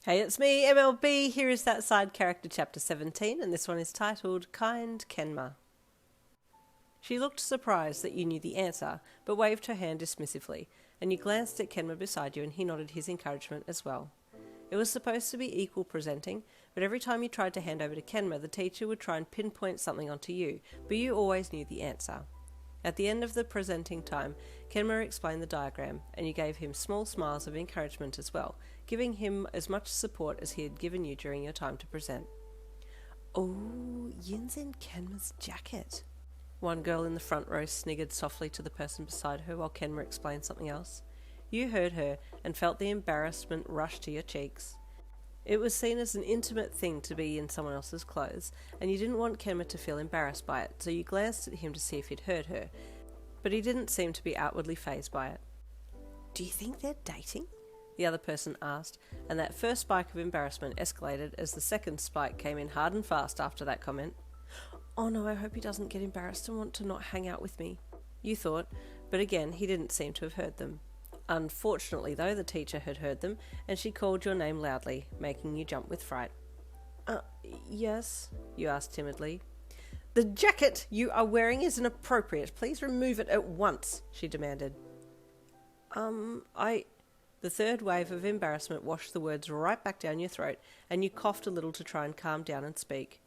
Hey, it's me, MLB. Here is that side character, chapter 17, and this one is titled Kind Kenma. She looked surprised that you knew the answer, but waved her hand dismissively, and you glanced at Kenma beside you and he nodded his encouragement as well. It was supposed to be equal presenting, but every time you tried to hand over to Kenma, the teacher would try and pinpoint something onto you, but you always knew the answer. At the end of the presenting time, Kenma explained the diagram, and you gave him small smiles of encouragement as well, giving him as much support as he had given you during your time to present. "Oh, Yin's in Kenma's jacket." One girl in the front row sniggered softly to the person beside her while Kenma explained something else. You heard her and felt the embarrassment rush to your cheeks. It was seen as an intimate thing to be in someone else's clothes, and you didn't want Kenma to feel embarrassed by it, so you glanced at him to see if he'd heard her, but he didn't seem to be outwardly fazed by it. "Do you think they're dating?" the other person asked, and that first spike of embarrassment escalated as the second spike came in hard and fast after that comment. "Oh no, I hope he doesn't get embarrassed and want to not hang out with me," you thought, but again he didn't seem to have heard them. Unfortunately, though, the teacher had heard them, and she called your name loudly, making you jump with fright. Yes?" you asked timidly. "The jacket you are wearing is inappropriate. Please remove it at once," she demanded. The third wave of embarrassment washed the words right back down your throat, and you coughed a little to try and calm down and speak.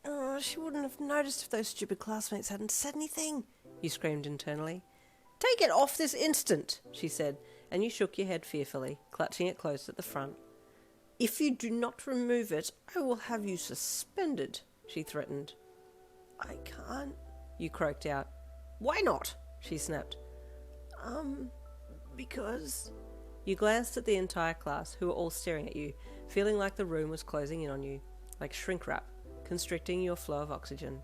"Oh, she wouldn't have noticed if those stupid classmates hadn't said anything," you screamed internally. "Take it off this instant," she said, and you shook your head fearfully, clutching it closed at the front. "If you do not remove it, I will have you suspended," she threatened. "I can't," you croaked out. "Why not?" she snapped. Because..." You glanced at the entire class, who were all staring at you, feeling like the room was closing in on you, like shrink wrap, constricting your flow of oxygen.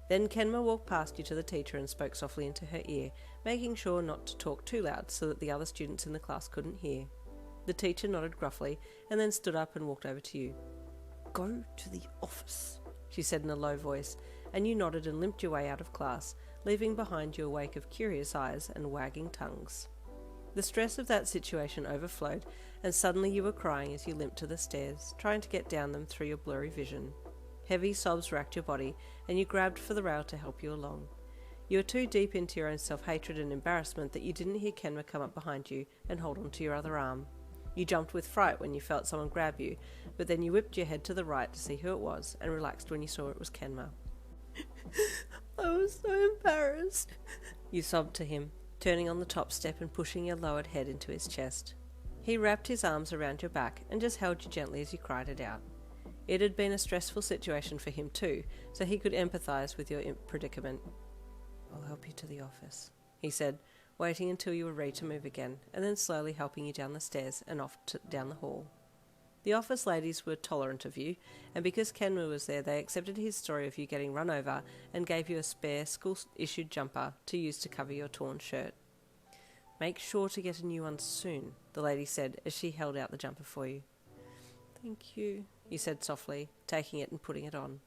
Then Kenma walked past you to the teacher and spoke softly into her ear, making sure not to talk too loud so that the other students in the class couldn't hear. The teacher nodded gruffly and then stood up and walked over to you. "Go to the office," she said in a low voice, and you nodded and limped your way out of class, leaving behind you a wake of curious eyes and wagging tongues. The stress of that situation overflowed, and suddenly you were crying as you limped to the stairs, trying to get down them through your blurry vision. Heavy sobs racked your body, and you grabbed for the rail to help you along. You were too deep into your own self-hatred and embarrassment that you didn't hear Kenma come up behind you and hold onto your other arm. You jumped with fright when you felt someone grab you, but then you whipped your head to the right to see who it was, and relaxed when you saw it was Kenma. "I was so embarrassed," you sobbed to him, turning on the top step and pushing your lowered head into his chest. He wrapped his arms around your back and just held you gently as you cried it out. It had been a stressful situation for him too, so he could empathise with your predicament. "I'll help you to the office," he said, waiting until you were ready to move again, and then slowly helping you down the stairs and down the hall. The office ladies were tolerant of you, and because Kenma was there, they accepted his story of you getting run over and gave you a spare school-issued jumper to use to cover your torn shirt. "Make sure to get a new one soon," the lady said as she held out the jumper for you. "Thank you," you said softly, taking it and putting it on.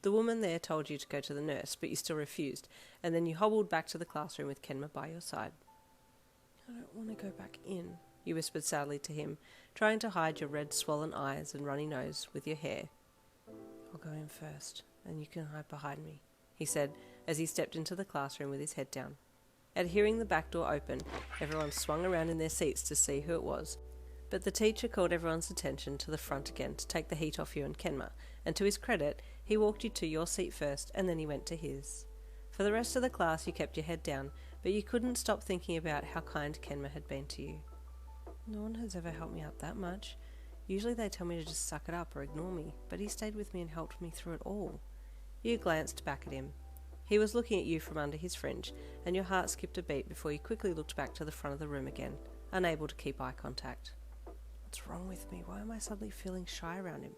The woman there told you to go to the nurse, but you still refused, and then you hobbled back to the classroom with Kenma by your side. "I don't want to go back in," you whispered sadly to him, trying to hide your red swollen eyes and runny nose with your hair. "I'll go in first, and you can hide behind me," he said as he stepped into the classroom with his head down. At hearing the back door open, everyone swung around in their seats to see who it was, but the teacher called everyone's attention to the front again to take the heat off you and Kenma, and to his credit, he walked you to your seat first and then he went to his. For the rest of the class you kept your head down, but you couldn't stop thinking about how kind Kenma had been to you. "No one has ever helped me out that much. Usually they tell me to just suck it up or ignore me, but he stayed with me and helped me through it all." You glanced back at him. He was looking at you from under his fringe, and your heart skipped a beat before you quickly looked back to the front of the room again, unable to keep eye contact. "What's wrong with me? Why am I suddenly feeling shy around him?"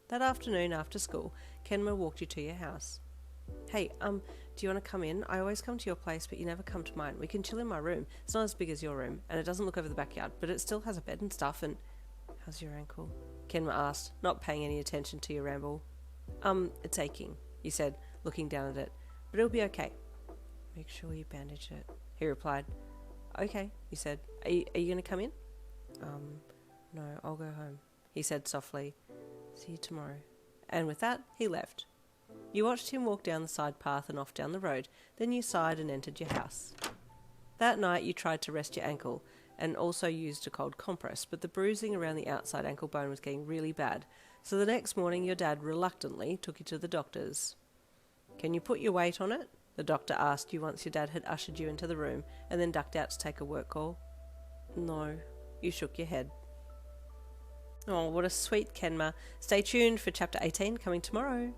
That afternoon after school, Kenma walked you to your house. "Hey, do you want to come in? I always come to your place, but you never come to mine. We can chill in my room. It's not as big as your room, and it doesn't look over the backyard, but it still has a bed and stuff, and..." "How's your ankle?" Kenma asked, not paying any attention to your ramble. It's aching," you said, looking down at it, "but it'll be okay." "Make sure you bandage it," he replied. "Okay," you said. Are you going to come in?" No, I'll go home, he said softly. See you tomorrow. And with that, he left. You watched him walk down the side path and off down the road, then you sighed and entered your house. That night you tried to rest your ankle, and also used a cold compress, but the bruising around the outside ankle bone was getting really bad, so the next morning your dad reluctantly took you to the doctor's. Can you put your weight on it? The doctor asked you once your dad had ushered you into the room, and then ducked out to take a work call. No, you shook your head. Oh, what a sweet Kenma. Stay tuned for chapter 18 coming tomorrow.